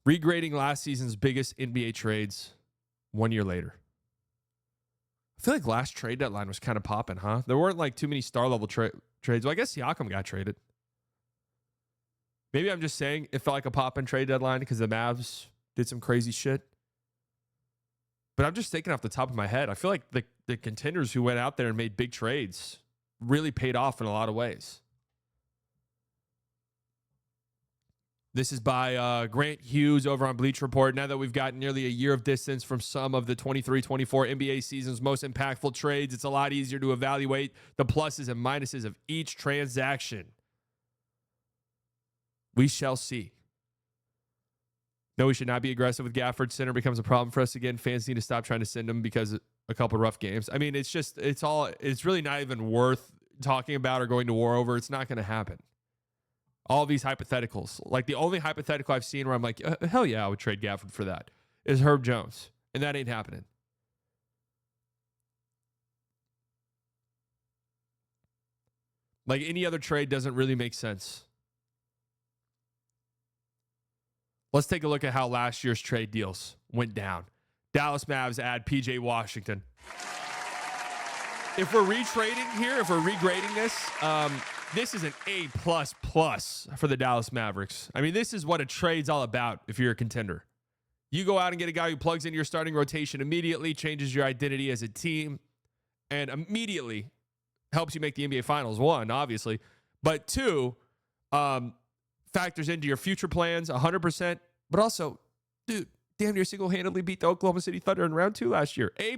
Regrading last season's biggest NBA trades 1 year later. I feel like last trade deadline was kind of popping, huh? There weren't like too many star level trades. Well, I guess Siakam got traded. Maybe I'm just saying it felt like a pop-in trade deadline because the Mavs did some crazy shit. But I'm just thinking off the top of my head, I feel like the contenders who went out there and made big trades really paid off in a lot of ways. This is by Grant Hughes over on Bleacher Report. Now that we've got nearly a year of distance from some of the 23-24 NBA season's most impactful trades, it's a lot easier to evaluate the pluses and minuses of each transaction. We shall see. No, we should not be aggressive with Gafford. Center becomes a problem for us again. Fans need to stop trying to send him because of a couple rough games. I mean, it's really not even worth talking about or going to war over. It's not going to happen. All these hypotheticals. Like the only hypothetical I've seen where I'm like, hell yeah, I would trade Gafford for that is Herb Jones. And that ain't happening. Like any other trade doesn't really make sense. Let's take a look at how last year's trade deals went down. Dallas Mavs add PJ Washington. If we're retrading here, if we're regrading this, this is an A++ for the Dallas Mavericks. I mean, this is what a trade's all about if you're a contender. You go out and get a guy who plugs into your starting rotation immediately, changes your identity as a team, and immediately helps you make the NBA Finals, one, obviously. But two, factors into your future plans 100%, but also, dude, damn near single-handedly beat the Oklahoma City Thunder in round 2 last year. A+.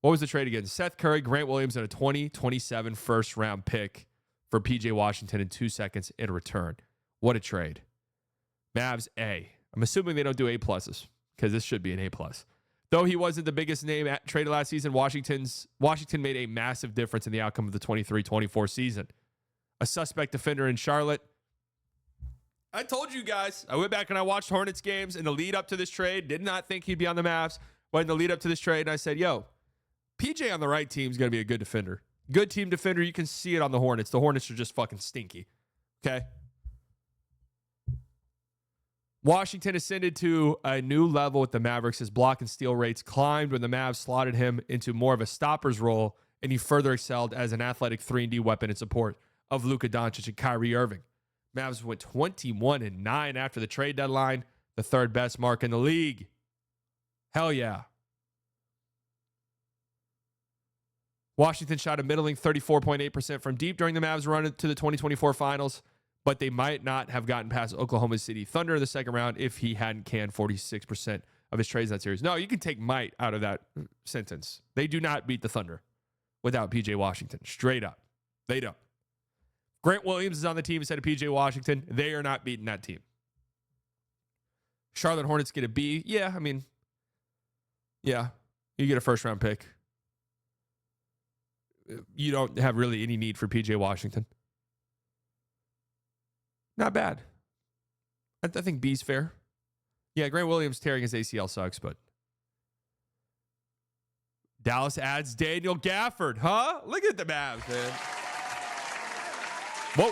What was the trade again? Seth Curry, Grant Williams, and a 2027 first-round pick for P.J. Washington in 2 seconds in return. What a trade. Mavs, A. I'm assuming they don't do A+, because this should be an A+. Though he wasn't the biggest name traded last season, Washington made a massive difference in the outcome of the 23-24 season. A suspect defender in Charlotte. I told you guys. I went back and I watched Hornets games in the lead up to this trade. Did not think he'd be on the Mavs. But in the lead up to this trade, and I said, yo, PJ on the right team is going to be a good defender. Good team defender. You can see it on the Hornets. The Hornets are just fucking stinky. Okay? Washington ascended to a new level with the Mavericks. His block and steal rates climbed when the Mavs slotted him into more of a stopper's role, and he further excelled as an athletic 3-and-D weapon in support of Luka Doncic and Kyrie Irving. Mavs went 21-9 after the trade deadline, the third best mark in the league. Hell yeah. Washington shot a middling 34.8% from deep during the Mavs' run to the 2024 finals, but they might not have gotten past Oklahoma City Thunder in the second round if he hadn't canned 46% of his trades in that series. No, you can take might out of that sentence. They do not beat the Thunder without PJ Washington. Straight up. They don't. Grant Williams is on the team instead of PJ Washington. They are not beating that team. Charlotte Hornets get a B. Yeah, I mean, yeah, you get a first-round pick. You don't have really any need for PJ Washington. Not bad. I think B's fair. Yeah, Grant Williams tearing his ACL sucks, but Dallas adds Daniel Gafford, huh? Look at the Mavs, man.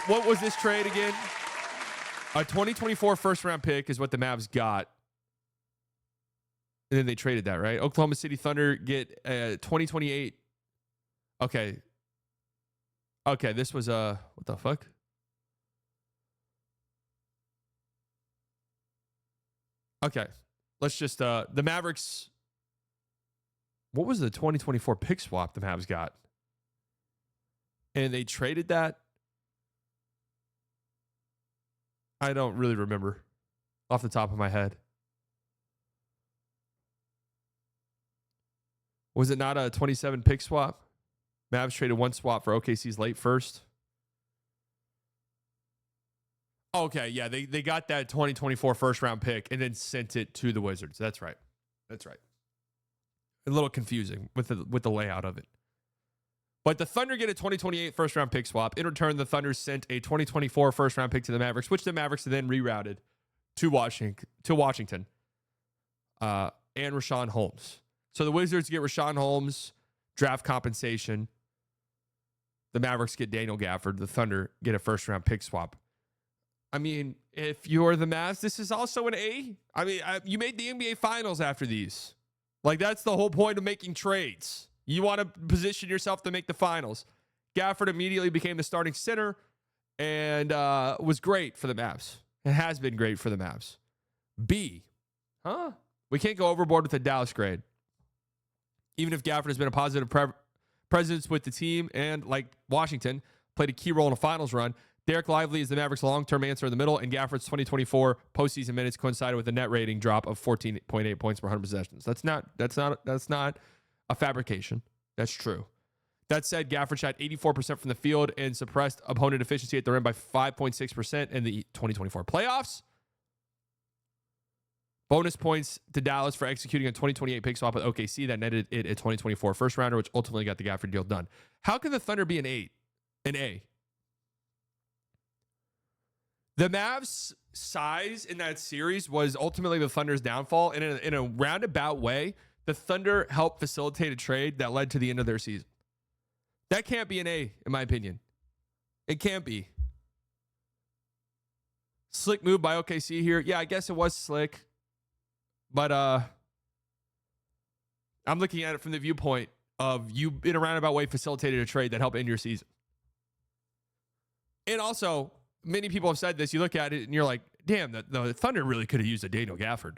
What was this trade again? A 2024 first-round pick is what the Mavs got. And then they traded that, right? Oklahoma City Thunder get a 2028. Okay, this was what the fuck? Okay, let's just, the Mavericks, what was the 2024 pick swap the Mavs got? And they traded that? I don't really remember off the top of my head. Was it not a 27 pick swap? Mavs traded one swap for OKC's late first. Okay, yeah, they got that 2024 first-round pick and then sent it to the Wizards. That's right. That's right. A little confusing with the layout of it. But the Thunder get a 2028 first-round pick swap. In return, the Thunder sent a 2024 first-round pick to the Mavericks, which the Mavericks then rerouted to Washington and Rashawn Holmes. So the Wizards get Rashawn Holmes, draft compensation. The Mavericks get Daniel Gafford. The Thunder get a first-round pick swap. I mean, if you're the Mavs, this is also an A. I mean, you made the NBA Finals after these. Like, that's the whole point of making trades. You want to position yourself to make the finals. Gafford immediately became the starting center and was great for the Mavs. It has been great for the Mavs. B. We can't go overboard with the Dallas grade. Even if Gafford has been a positive presence with the team and, like Washington, played a key role in a finals run, Derek Lively is the Mavericks' long-term answer in the middle, and Gafford's 2024 postseason minutes coincided with a net rating drop of 14.8 points per 100 possessions. That's not a fabrication. That's true. That said, Gafford shot 84% from the field and suppressed opponent efficiency at the rim by 5.6% in the 2024 playoffs. Bonus points to Dallas for executing a 2028 pick swap with OKC that netted it a 2024 first rounder, which ultimately got the Gafford deal done. How can the Thunder be an A? The Mavs' size in that series was ultimately the Thunder's downfall. And in a roundabout way, the Thunder helped facilitate a trade that led to the end of their season. That can't be an A, in my opinion. It can't be. Slick move by OKC here. Yeah, I guess it was slick. But I'm looking at it from the viewpoint of you, in a roundabout way, facilitated a trade that helped end your season. And also, many people have said this. You look at it and you're like, damn, the Thunder really could have used a Daniel Gafford.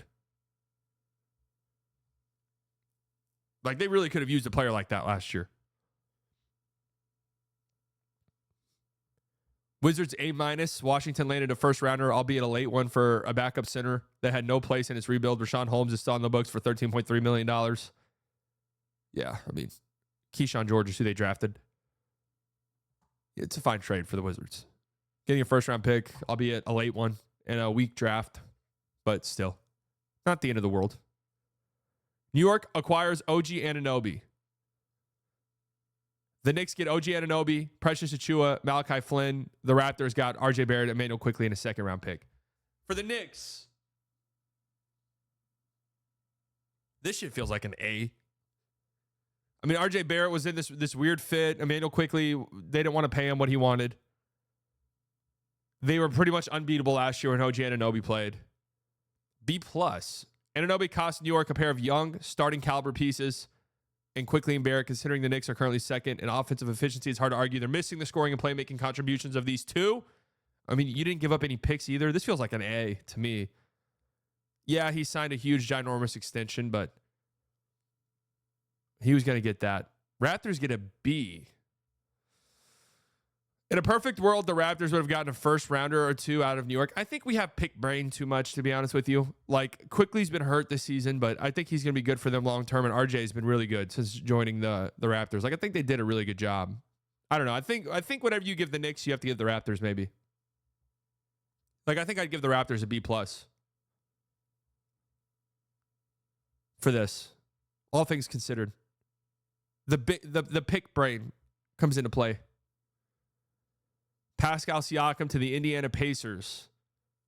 Like, they really could have used a player like that last year. Wizards A-. Washington landed a first rounder, albeit a late one, for a backup center that had no place in its rebuild. Rashawn Holmes is still on the books for $13.3 million. Yeah, I mean, Keyshawn George is who they drafted. It's a fine trade for the Wizards. Getting a first round pick, albeit a late one, and a weak draft, but still, not the end of the world. New York acquires OG Anunoby. The Knicks get OG Anunoby, Precious Achiuwa, Malachi Flynn. The Raptors got RJ Barrett, Emmanuel Quickley, and a second round pick. For the Knicks, this shit feels like an A. I mean, RJ Barrett was in this weird fit. Emmanuel Quickley, they didn't want to pay him what he wanted. They were pretty much unbeatable last year when OG Anunoby played. B+. Anunoby cost New York a pair of young, starting caliber pieces. And Quickley and Barrett, considering the Knicks are currently second in offensive efficiency, it's hard to argue they're missing the scoring and playmaking contributions of these two. I mean, you didn't give up any picks either. This feels like an A to me. Yeah, he signed a huge, ginormous extension, but he was going to get that. Raptors get a B. In a perfect world, the Raptors would have gotten a first rounder or two out of New York. I think we have pick brain too much, to be honest with you. Like, Quickley's been hurt this season, but I think he's going to be good for them long term. And RJ's been really good since joining the Raptors. Like, I think they did a really good job. I don't know. I think whatever you give the Knicks, you have to give the Raptors maybe. Like, I think I'd give the Raptors a B+ for this. All things considered, the pick brain comes into play. Pascal Siakam to the Indiana Pacers.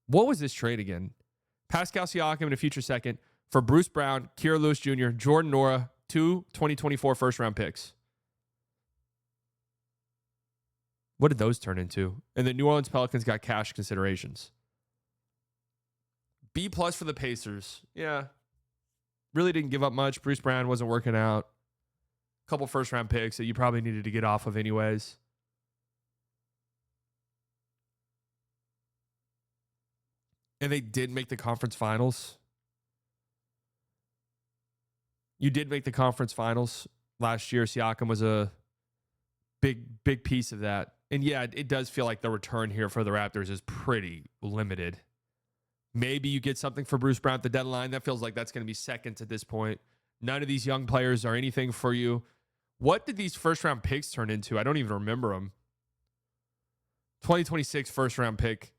What was this trade again? Pascal Siakam in a future second for Bruce Brown, Kira Lewis Jr., Jordan Nora, 2 2024 first-round picks. What did those turn into? And the New Orleans Pelicans got cash considerations. B+ for the Pacers. Yeah. Really didn't give up much. Bruce Brown wasn't working out. A couple first-round picks that you probably needed to get off of anyways. And they did make the conference finals. You did make the conference finals last year. Siakam was a big piece of that. And yeah, it does feel like the return here for the Raptors is pretty limited. Maybe you get something for Bruce Brown at the deadline. That feels like that's going to be seconds at this point. None of these young players are anything for you. What did these first-round picks turn into? I don't even remember them. 2026 first-round pick.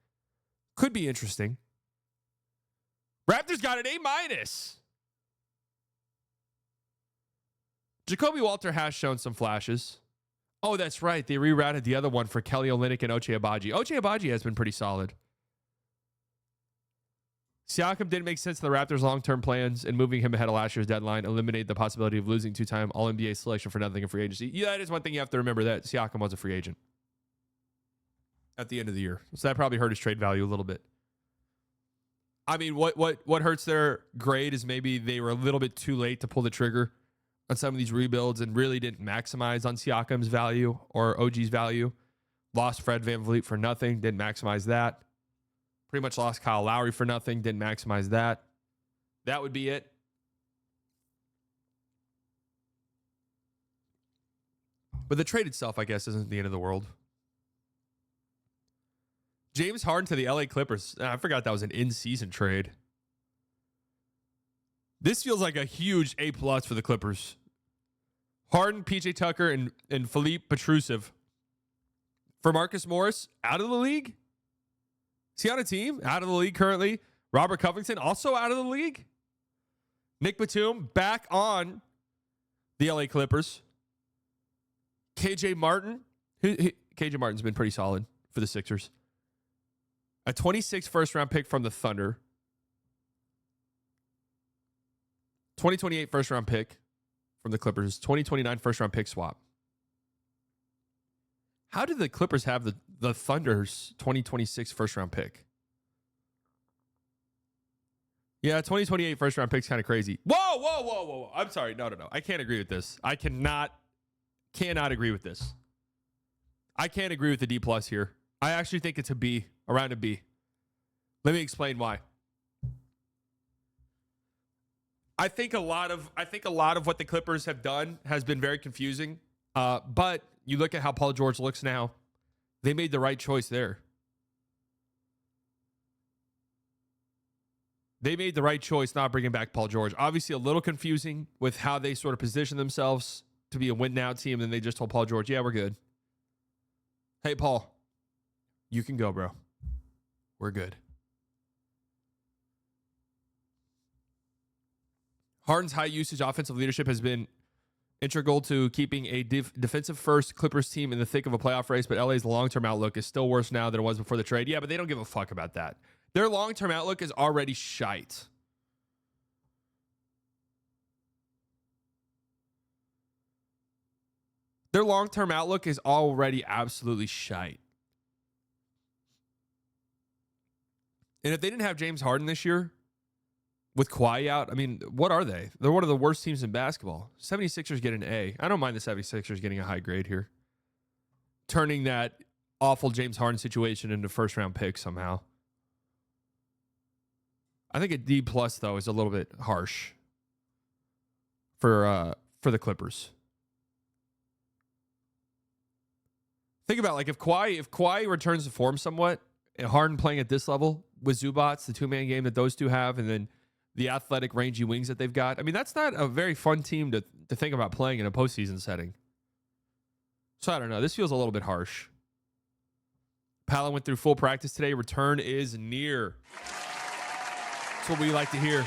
Could be interesting. Raptors got an A-. Jacoby Walter has shown some flashes. Oh, that's right. They rerouted the other one for Kelly Olynyk and Ochai Agbaji. Ochai Agbaji has been pretty solid. Siakam didn't make sense to the Raptors' long-term plans, and moving him ahead of last year's deadline eliminated the possibility of losing two-time All-NBA selection for nothing in free agency. Yeah, that is one thing you have to remember, that Siakam was a free agent. at the end of the year. So that probably hurt his trade value a little bit. I mean, what hurts their grade is maybe they were a little bit too late to pull the trigger on some of these rebuilds and really didn't maximize on Siakam's value or OG's value. Lost Fred VanVleet for nothing, didn't maximize that. Pretty much lost Kyle Lowry for nothing, didn't maximize that. That would be it. But the trade itself, I guess, isn't the end of the world. James Harden to the LA Clippers. I forgot that was an in-season trade. This feels like a huge A+ for the Clippers. Harden, PJ Tucker, and Philippe Petrusev. For Marcus Morris, out of the league? Is he on a team? Out of the league currently. Robert Covington, also out of the league. Nick Batum, back on the LA Clippers. KJ Martin. KJ Martin's been pretty solid for the Sixers. A 26 first-round pick from the Thunder. 2028 first-round pick from the Clippers. 2029 first-round pick swap. How did the Clippers have the Thunder's 2026 first-round pick? Yeah, 2028 first-round pick's kind of crazy. Whoa. I'm sorry. No. I can't agree with this. I cannot agree with this. I can't agree with the D+ here. I actually think it's a B, around a B. Let me explain why. I think a lot of what the Clippers have done has been very confusing. But you look at how Paul George looks now. They made the right choice there. They made the right choice not bringing back Paul George. Obviously, a little confusing with how they sort of position themselves to be a win-now team. And they just told Paul George, yeah, we're good. Hey, Paul, you can go, bro. We're good. Harden's high-usage offensive leadership has been integral to keeping a defensive-first Clippers team in the thick of a playoff race, but LA's long-term outlook is still worse now than it was before the trade. Yeah, but they don't give a fuck about that. Their long-term outlook is already shite. Their long-term outlook is already absolutely shite. And if they didn't have James Harden this year, with Kawhi out, I mean, what are they? They're one of the worst teams in basketball. 76ers get an A. I don't mind the 76ers getting a high grade here. Turning that awful James Harden situation into first-round pick somehow. I think a D+, though, is a little bit harsh for the Clippers. Think about, like, if Kawhi returns to form somewhat, and Harden playing at this level with Zubats, the two-man game that those two have, and then the athletic, rangy wings that they've got. I mean, that's not a very fun team to think about playing in a postseason setting. So I don't know. This feels a little bit harsh. Palo went through full practice today. Return is near. That's what we like to hear.